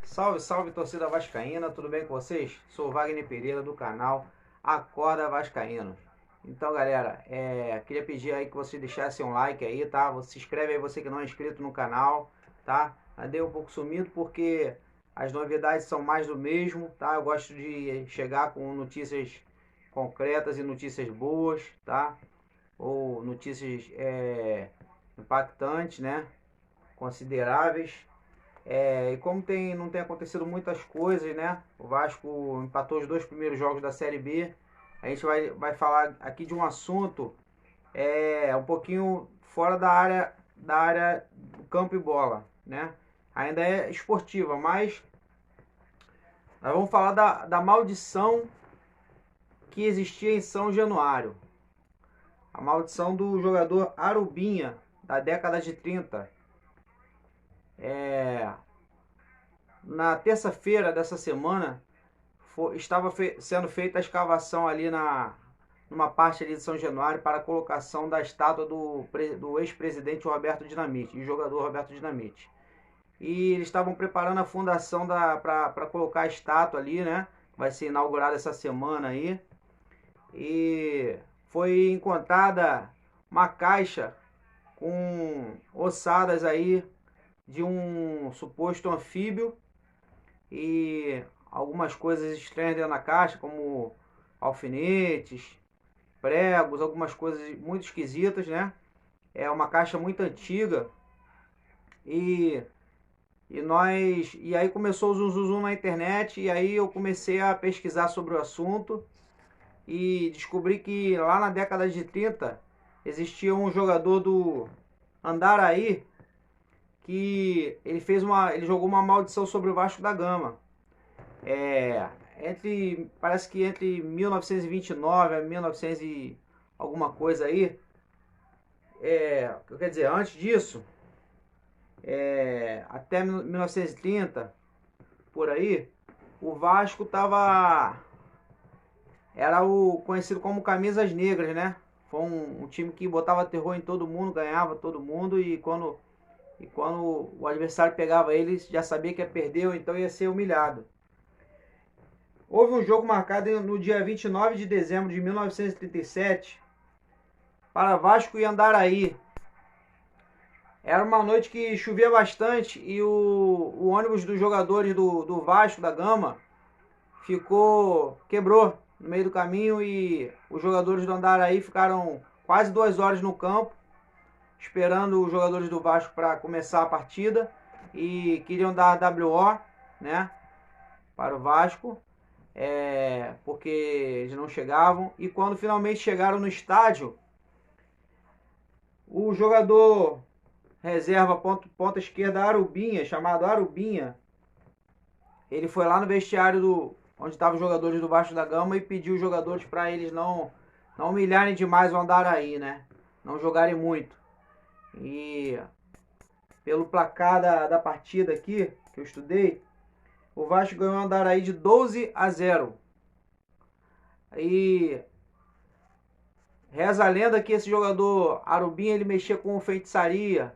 Salve, salve torcida vascaína, tudo bem com vocês? Sou Wagner Pereira do canal Acorda Vascaíno. Então galera, queria pedir aí que vocês deixassem um like aí, tá? Se inscreve aí você que não é inscrito no canal, tá? Andei um pouco sumido porque as novidades são mais do mesmo, tá? Eu gosto de chegar com notícias concretas e notícias boas, tá? Ou notícias impactantes, né? Consideráveis. E como não tem acontecido muitas coisas, né? O Vasco empatou os dois primeiros jogos da Série B. A gente vai falar aqui de um assunto um pouquinho fora da área do campo e bola, né? Ainda é esportiva, mas nós vamos falar da maldição que existia em São Januário. A maldição do jogador Arubinha, da década de 30. Na terça-feira dessa semana estava sendo feita a escavação ali numa parte ali de São Januário para a colocação da estátua do ex-presidente Roberto Dinamite e jogador Roberto Dinamite. E eles estavam preparando a fundação para colocar a estátua ali, né? Vai ser inaugurada essa semana aí. E foi encontrada uma caixa com ossadas aí de um suposto anfíbio e algumas coisas estranhas dentro da caixa, como alfinetes, pregos, algumas coisas muito esquisitas, né? É uma caixa muito antiga e e aí começou o zum na internet e aí eu comecei a pesquisar sobre o assunto e descobri que lá na década de 30 existia um jogador do Andaraí que ele jogou uma maldição sobre o Vasco da Gama. Parece que entre 1929 a 1900 e alguma coisa aí, quer dizer, antes disso, até 1930, por aí, o Vasco era o conhecido como Camisas Negras, né? Foi um time que botava terror em todo mundo, ganhava todo mundo e quando o adversário pegava ele, já sabia que ia perder ou então ia ser humilhado. Houve um jogo marcado no dia 29 de dezembro de 1937 para Vasco e Andaraí. Era uma noite que chovia bastante e o ônibus dos jogadores do Vasco da Gama quebrou no meio do caminho e os jogadores do Andaraí ficaram quase 2 horas no campo esperando os jogadores do Vasco para começar a partida e queriam dar WO, né, para o Vasco, porque eles não chegavam. E quando finalmente chegaram no estádio, o jogador reserva ponta esquerda Arubinha, chamado Arubinha, ele foi lá no vestiário onde estavam os jogadores do Vasco da Gama e pediu os jogadores para eles não humilharem demais o Andaraí, né? Não jogarem muito. E pelo placar da partida aqui, que eu estudei, o Vasco ganhou o Andaraí de 12-0. E reza a lenda que esse jogador Arubinha, ele mexia com feitiçaria,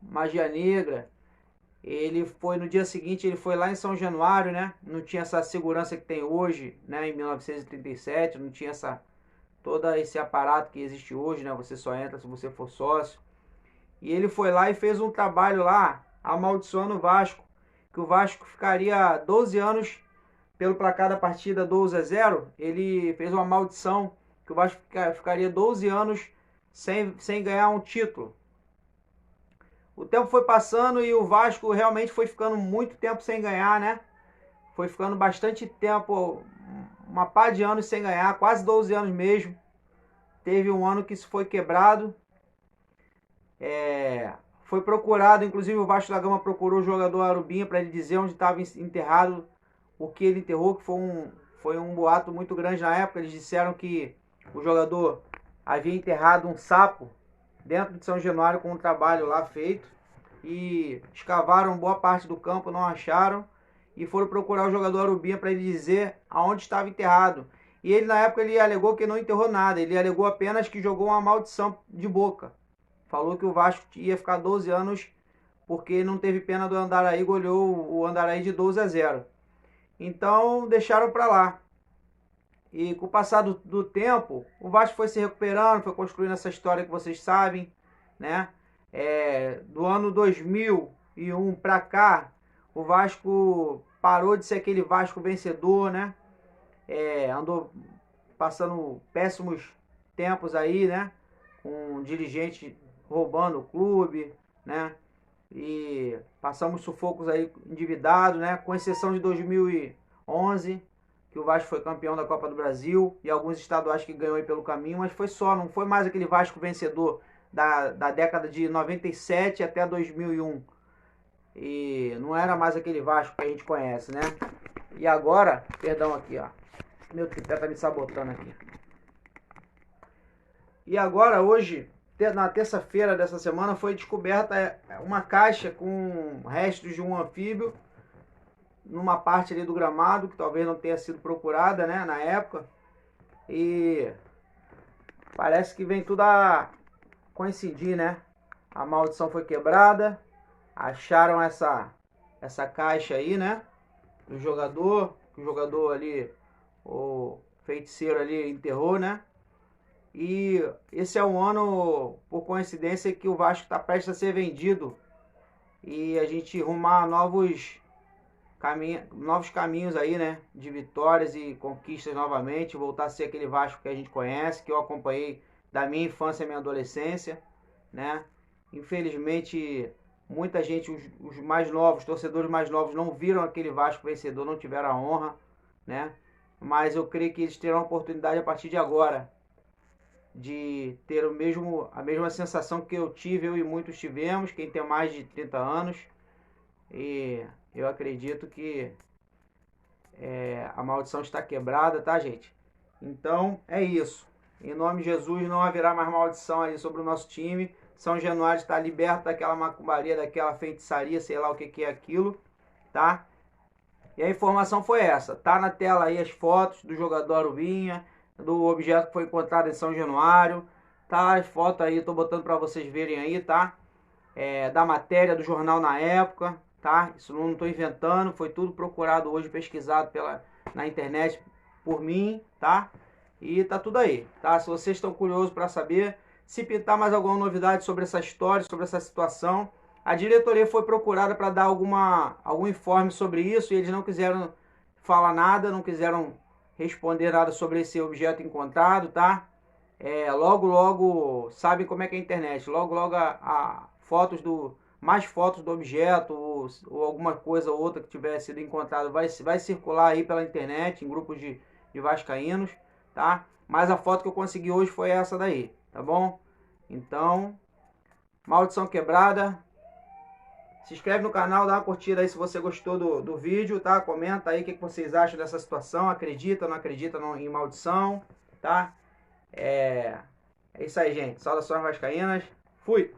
magia negra. Ele foi no dia seguinte, ele foi lá em São Januário, né? Não tinha essa segurança que tem hoje, né? Em 1937, não tinha todo esse aparato que existe hoje, né? Você só entra se você for sócio. E ele foi lá e fez um trabalho lá, amaldiçoando o Vasco, que o Vasco ficaria 12 anos pelo placar da partida 12-0. Ele fez uma maldição que o Vasco ficaria 12 anos sem ganhar um título. O tempo foi passando e o Vasco realmente foi ficando muito tempo sem ganhar, né? Foi ficando bastante tempo, uma pá de anos sem ganhar, quase 12 anos mesmo. Teve um ano que isso foi quebrado. Foi procurado, inclusive o Vasco da Gama procurou o jogador Arubinha para ele dizer onde estava enterrado, o que ele enterrou, que foi um boato muito grande na época. Eles disseram que o jogador havia enterrado um sapo dentro de São Januário com um trabalho lá feito e escavaram boa parte do campo, não acharam e foram procurar o jogador Arubinha para ele dizer aonde estava enterrado. E ele na época ele alegou que não enterrou nada, ele alegou apenas que jogou uma maldição de boca. Falou que o Vasco ia ficar 12 anos porque não teve pena do Andaraí, goleou o Andaraí de 12-0. Então deixaram para lá. E com o passar do tempo, o Vasco foi se recuperando, foi construindo essa história que vocês sabem, né? Do ano 2001 para cá, o Vasco parou de ser aquele Vasco vencedor, né? Andou passando péssimos tempos aí, né? Com dirigentes roubando o clube, né? E passamos sufocos aí endividados, né? Com exceção de 2011, que o Vasco foi campeão da Copa do Brasil e alguns estaduais que ganhou aí pelo caminho, mas foi só, não foi mais aquele Vasco vencedor da década de 97 até 2001. E não era mais aquele Vasco que a gente conhece, né? E agora, perdão aqui, ó. Meu tripé tá me sabotando aqui. E agora, hoje, na terça-feira dessa semana, foi descoberta uma caixa com restos de um anfíbio numa parte ali do gramado, que talvez não tenha sido procurada, né, na época. E parece que vem tudo a coincidir, né? A maldição foi quebrada, acharam essa caixa aí, né, do jogador, que o jogador ali, o feiticeiro ali enterrou, né? E esse é um ano, por coincidência, que o Vasco está prestes a ser vendido e a gente rumar novos caminhos aí, né? De vitórias e conquistas novamente, voltar a ser aquele Vasco que a gente conhece, que eu acompanhei da minha infância e minha adolescência, né? Infelizmente, muita gente, os mais novos, torcedores mais novos, não viram aquele Vasco vencedor, não tiveram a honra, né? Mas eu creio que eles terão a oportunidade a partir de agora de ter a mesma sensação que eu tive, eu e muitos tivemos, quem tem mais de 30 anos. E eu acredito que a maldição está quebrada, tá, gente? Então é isso. Em nome de Jesus, não haverá mais maldição aí sobre o nosso time. São Januário está liberto daquela macumbaria, daquela feitiçaria, sei lá o que é aquilo, tá? E a informação foi essa. Tá na tela aí as fotos do jogador Arubinha, do objeto que foi encontrado em São Januário. Tá as fotos aí, tô botando para vocês verem aí, tá? Da matéria do jornal na época, tá? Isso não tô inventando, foi tudo procurado hoje, pesquisado na internet por mim, tá? E tá tudo aí, tá? Se vocês estão curiosos para saber, se pintar mais alguma novidade sobre essa história, sobre essa situação, a diretoria foi procurada para dar algum informe sobre isso e eles não quiseram falar nada, não quiseram responder nada sobre esse objeto encontrado, tá? Logo, sabem como é que é a internet, logo mais fotos do objeto ou alguma coisa ou outra que tiver sido encontrado vai circular aí pela internet, em grupos de vascaínos, tá? Mas a foto que eu consegui hoje foi essa daí, tá bom? Então, maldição quebrada. Se inscreve no canal, dá uma curtida aí se você gostou do vídeo, tá? Comenta aí o que vocês acham dessa situação, acredita ou não acredita em maldição, tá? É isso aí, gente. Saudações vascaínas. Fui!